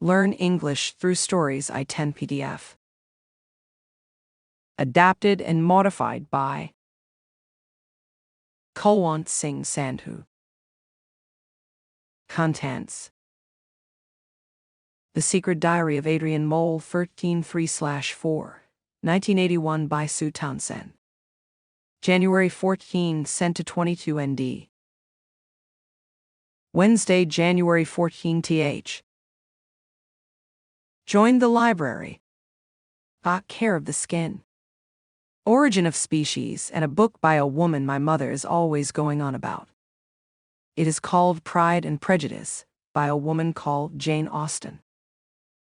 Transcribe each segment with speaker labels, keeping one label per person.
Speaker 1: Learn English through stories I10 PDF. Adapted and modified by Kulwant Singh Sandhu. Contents: The Secret Diary of Adrian Mole 13-3/4, 1981 by Sue Townsend. January 14, sent to 22 ND. Wednesday, January 14 th. Joined the library. Got care of the skin. Origin of Species, and a book by a woman my mother is always going on about. It is called Pride and Prejudice, by a woman called Jane Austen.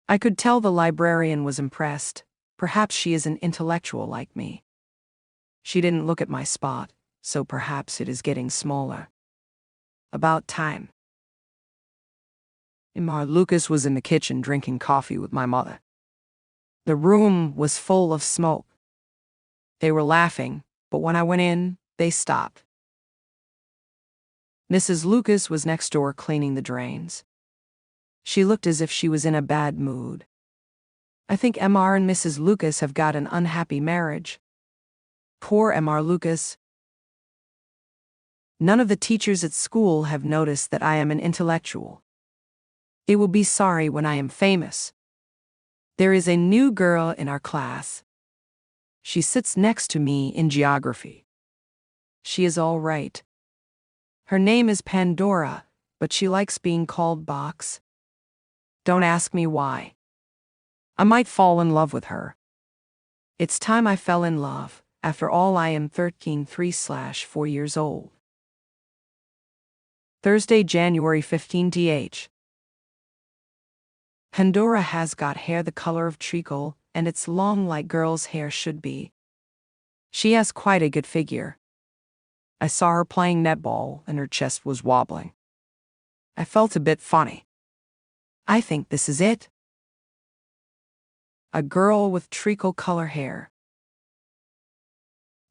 Speaker 1: I could tell the librarian was impressed. Perhaps she is an intellectual like me. She didn't look at my spot, so perhaps it is getting smaller. About time. Lucas was in the kitchen drinking coffee with my mother. The room was full of smoke. They were laughing, but when I went in, they stopped. Mrs. Lucas was next door cleaning the drains. She looked as if she was in a bad mood. I think Mr. and Mrs. Lucas have got an unhappy marriage. Poor Mr. Lucas. None of the teachers at school have noticed that I am an intellectual. They will be sorry when I am famous. There is a new girl in our class. She sits next to me in geography. She is all right. Her name is Pandora, but she likes being called Box. Don't ask me why. I might fall in love with her. It's time I fell in love. After all, I am 13-3/4 years old. Thursday, January 15 th. Pandora has got hair the color of treacle, and it's long like girls' hair should be. She has quite a good figure. I saw her playing netball, and her chest was wobbling. I felt a bit funny. I think this is it. A girl with treacle color hair.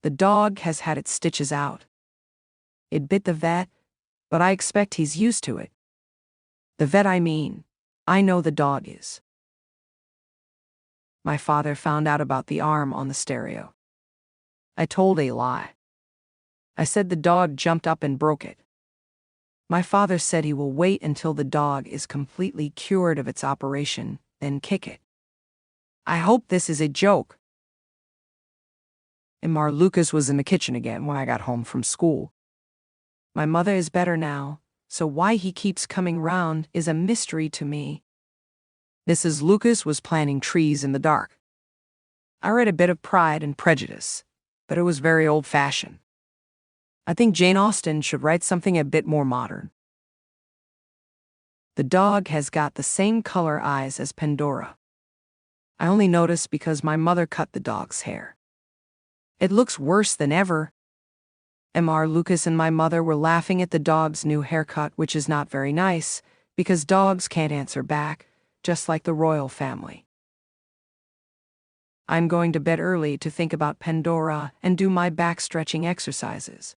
Speaker 1: The dog has had its stitches out. It bit the vet, but I expect he's used to it. The vet, I know the dog is. My father found out about the arm on the stereo. I told a lie. I said the dog jumped up and broke it. My father said he will wait until the dog is completely cured of its operation, then kick it. I hope this is a joke. Mr. Lucas was in the kitchen again when I got home from school. My mother is better now, so why he keeps coming round is a mystery to me. Mrs. Lucas was planting trees in the dark. I read a bit of Pride and Prejudice, but it was very old-fashioned. I think Jane Austen should write something a bit more modern. The dog has got the same color eyes as Pandora. I only noticed because my mother cut the dog's hair. It looks worse than ever. Mr. Lucas and my mother were laughing at the dog's new haircut, which is not very nice, because dogs can't answer back, just like the royal family. I'm going to bed early to think about Pandora and do my back-stretching exercises.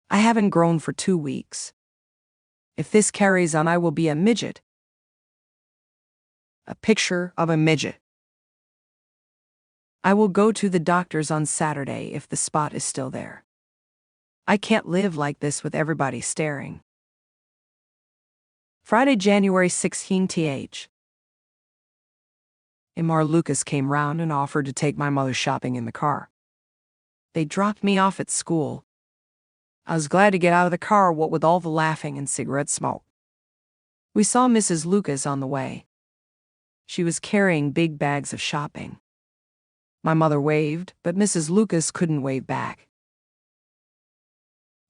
Speaker 1: I haven't grown for 2 weeks. If this carries on, I will be a midget. A picture of a midget. I will go to the doctor's on Saturday if the spot is still there. I can't live like this with everybody staring. Friday, January 16 th. Mr. Lucas came round and offered to take my mother shopping in the car. They dropped me off at school. I was glad to get out of the car, what with all the laughing and cigarette smoke. We saw Mrs. Lucas on the way. She was carrying big bags of shopping. My mother waved, but Mrs. Lucas couldn't wave back.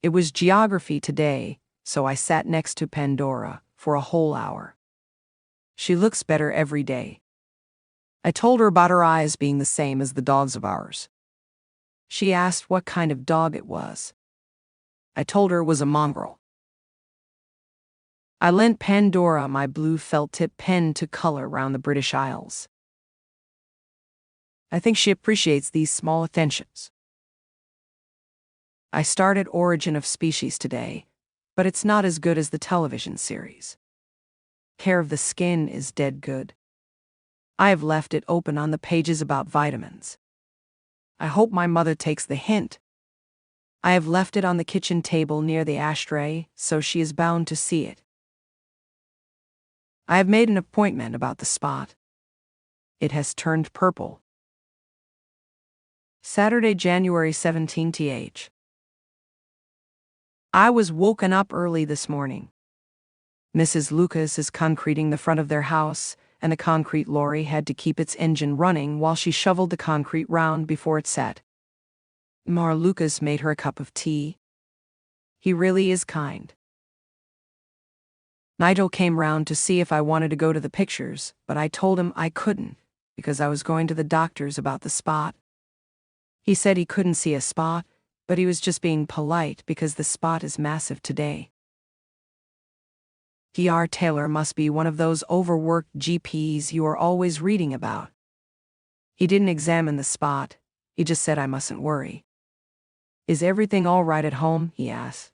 Speaker 1: It was geography today, so I sat next to Pandora for a whole hour. She looks better every day. I told her about her eyes being the same as the dogs of ours. She asked what kind of dog it was. I told her it was a mongrel. I lent Pandora my blue felt-tip pen to color round the British Isles. I think she appreciates these small attentions. I started Origin of Species today, but it's not as good as the television series. Care of the skin is dead good. I have left it open on the pages about vitamins. I hope my mother takes the hint. I have left it on the kitchen table near the ashtray, so she is bound to see it. I have made an appointment about the spot. It has turned purple. Saturday, January 17th. I was woken up early this morning. Mrs. Lucas is concreting the front of their house, and a concrete lorry had to keep its engine running while she shoveled the concrete round before it set. Mar Lucas made her a cup of tea. He really is kind. Nigel came round to see if I wanted to go to the pictures, but I told him I couldn't, because I was going to the doctor's about the spot. He said he couldn't see a spot, but he was just being polite because the spot is massive today. Dr. Taylor must be one of those overworked GPs you are always reading about. He didn't examine the spot, he just said I mustn't worry. Is everything all right at home? He asked.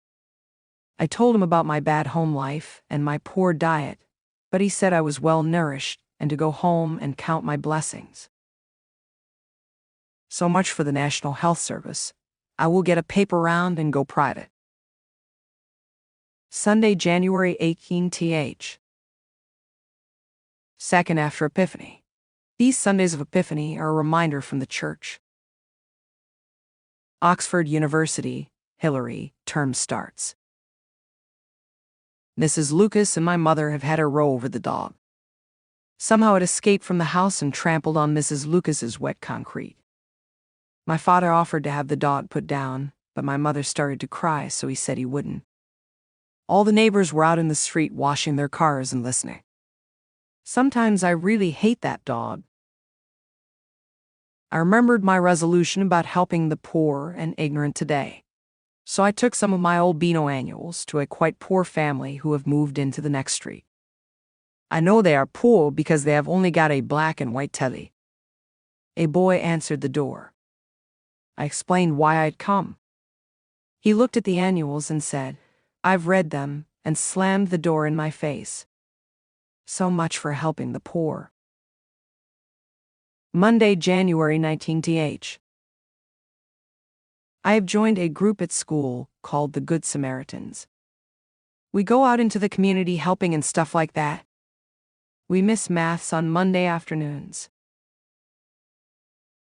Speaker 1: I told him about my bad home life and my poor diet, but he said I was well nourished and to go home and count my blessings. So much for the National Health Service. I will get a paper round and go private. Sunday, January 18th. Second after Epiphany. These Sundays of Epiphany are a reminder from the church. Oxford University, Hillary, term starts. Mrs. Lucas and my mother have had a row over the dog. Somehow it escaped from the house and trampled on Mrs. Lucas's wet concrete. My father offered to have the dog put down, but my mother started to cry, so he said he wouldn't. All the neighbors were out in the street washing their cars and listening. Sometimes I really hate that dog. I remembered my resolution about helping the poor and ignorant today. So I took some of my old Beano annuals to a quite poor family who have moved into the next street. I know they are poor because they have only got a black and white telly. A boy answered the door. I explained why I'd come. He looked at the annuals and said, "I've read them," and slammed the door in my face. So much for helping the poor. Monday, January 19th. I have joined a group at school called the Good Samaritans. We go out into the community helping and stuff like that. We miss maths on Monday afternoons.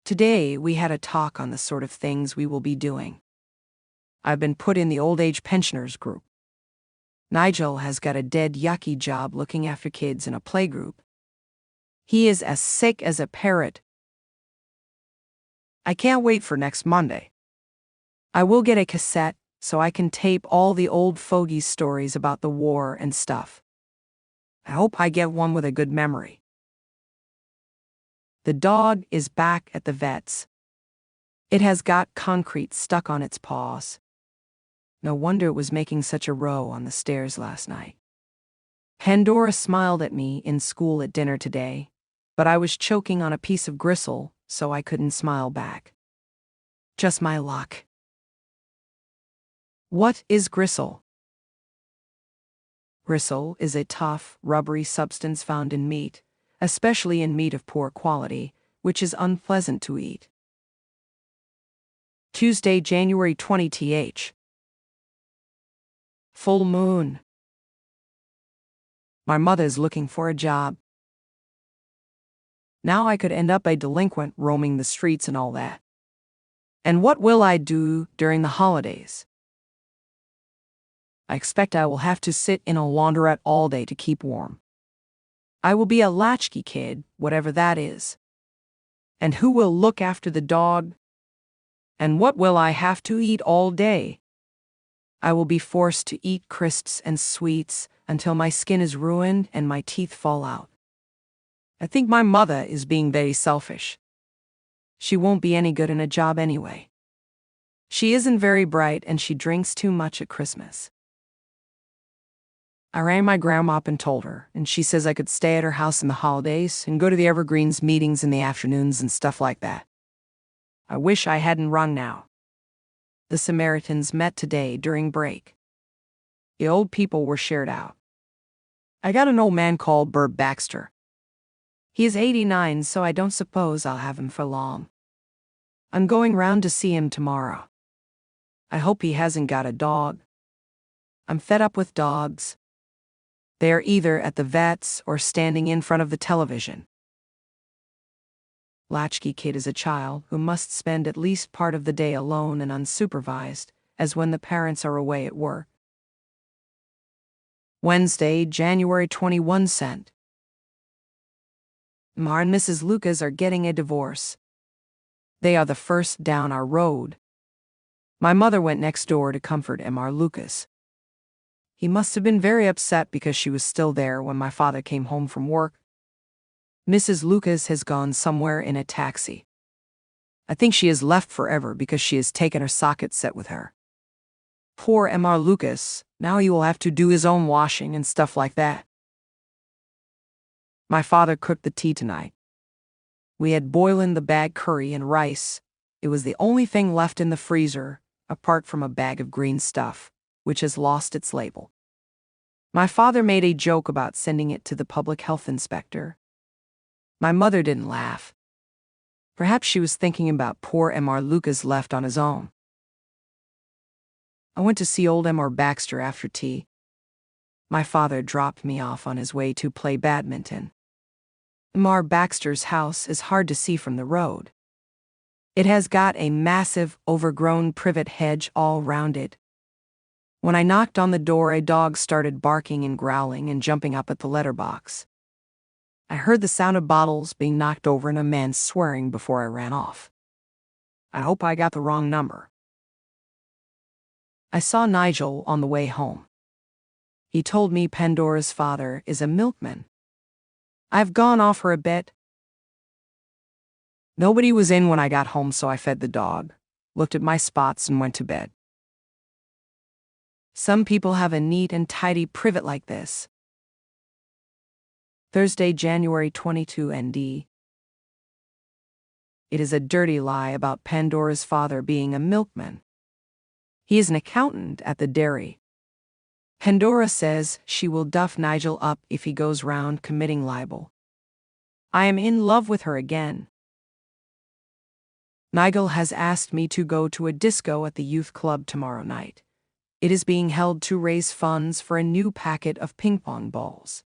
Speaker 1: Today we had a talk on the sort of things we will be doing. I've been put in the old age pensioners group. Nigel has got a dead yucky job looking after kids in a playgroup. He is as sick as a parrot. I can't wait for next Monday. I will get a cassette so I can tape all the old fogey stories about the war and stuff. I hope I get one with a good memory. The dog is back at the vet's. It has got concrete stuck on its paws. No wonder it was making such a row on the stairs last night. Pandora smiled at me in school at dinner today, but I was choking on a piece of gristle, so I couldn't smile back. Just my luck. What is gristle? Gristle is a tough, rubbery substance found in meat, especially in meat of poor quality, which is unpleasant to eat. Tuesday, January 20th. Full moon. My mother's looking for a job. Now I could end up a delinquent roaming the streets and all that. And what will I do during the holidays? I expect I will have to sit in a laundrette all day to keep warm. I will be a latchkey kid, whatever that is. And who will look after the dog? And what will I have to eat all day? I will be forced to eat crisps and sweets until my skin is ruined and my teeth fall out. I think my mother is being very selfish. She won't be any good in a job anyway. She isn't very bright and she drinks too much at Christmas. I rang my grandma up and told her, and she says I could stay at her house in the holidays and go to the Evergreens meetings in the afternoons and stuff like that. I wish I hadn't rung now. The Samaritans met today during break. The old people were shared out. I got an old man called Bert Baxter. He is 89, so I don't suppose I'll have him for long. I'm going round to see him tomorrow. I hope he hasn't got a dog. I'm fed up with dogs. They are either at the vet's or standing in front of the television. Latchkey Kid is a child who must spend at least part of the day alone and unsupervised, as when the parents are away at work. Wednesday, January 21 cent. Ma and Mrs. Lucas are getting a divorce. They are the first down our road. My mother went next door to comfort M.R. Lucas. He must have been very upset because she was still there when my father came home from work. Mrs. Lucas has gone somewhere in a taxi. I think she has left forever because she has taken her socket set with her. Poor M.R. Lucas, now he will have to do his own washing and stuff like that. My father cooked the tea tonight. We had boiling the bag curry and rice. It was the only thing left in the freezer, apart from a bag of green stuff, which has lost its label. My father made a joke about sending it to the public health inspector. My mother didn't laugh. Perhaps she was thinking about poor M.R. Lucas left on his own. I went to see old M.R. Baxter after tea. My father dropped me off on his way to play badminton. M.R. Baxter's house is hard to see from the road. It has got a massive, overgrown privet hedge all round it. When I knocked on the door, a dog started barking and growling and jumping up at the letterbox. I heard the sound of bottles being knocked over and a man swearing before I ran off. I hope I got the wrong number. I saw Nigel on the way home. He told me Pandora's father is a milkman. I've gone off her a bit. Nobody was in when I got home, so I fed the dog, looked at my spots, and went to bed. Some people have a neat and tidy privet like this. Thursday, January 22 ND. It is a dirty lie about Pandora's father being a milkman. He is an accountant at the dairy. Pandora says she will duff Nigel up if he goes round committing libel. I am in love with her again. Nigel has asked me to go to a disco at the youth club tomorrow night. It is being held to raise funds for a new packet of ping-pong balls.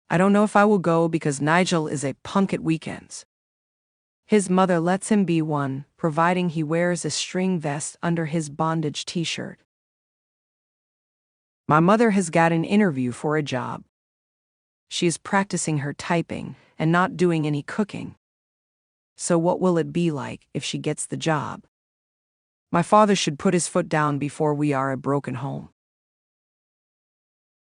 Speaker 1: I don't know if I will go because Nigel is a punk at weekends. His mother lets him be one, providing he wears a string vest under his bondage t-shirt. My mother has got an interview for a job. She is practicing her typing and not doing any cooking. So what will it be like if she gets the job? My father should put his foot down before we are a broken home.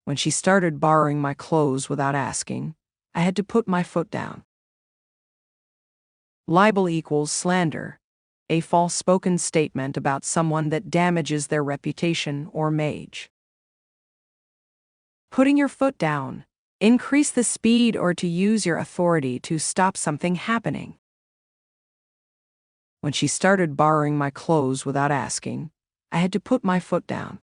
Speaker 1: When she started borrowing my clothes without asking, I had to put my foot down. Libel equals slander, a false-spoken statement about someone that damages their reputation or image. Putting your foot down, increase the speed or to use your authority to stop something happening. When she started borrowing my clothes without asking, I had to put my foot down.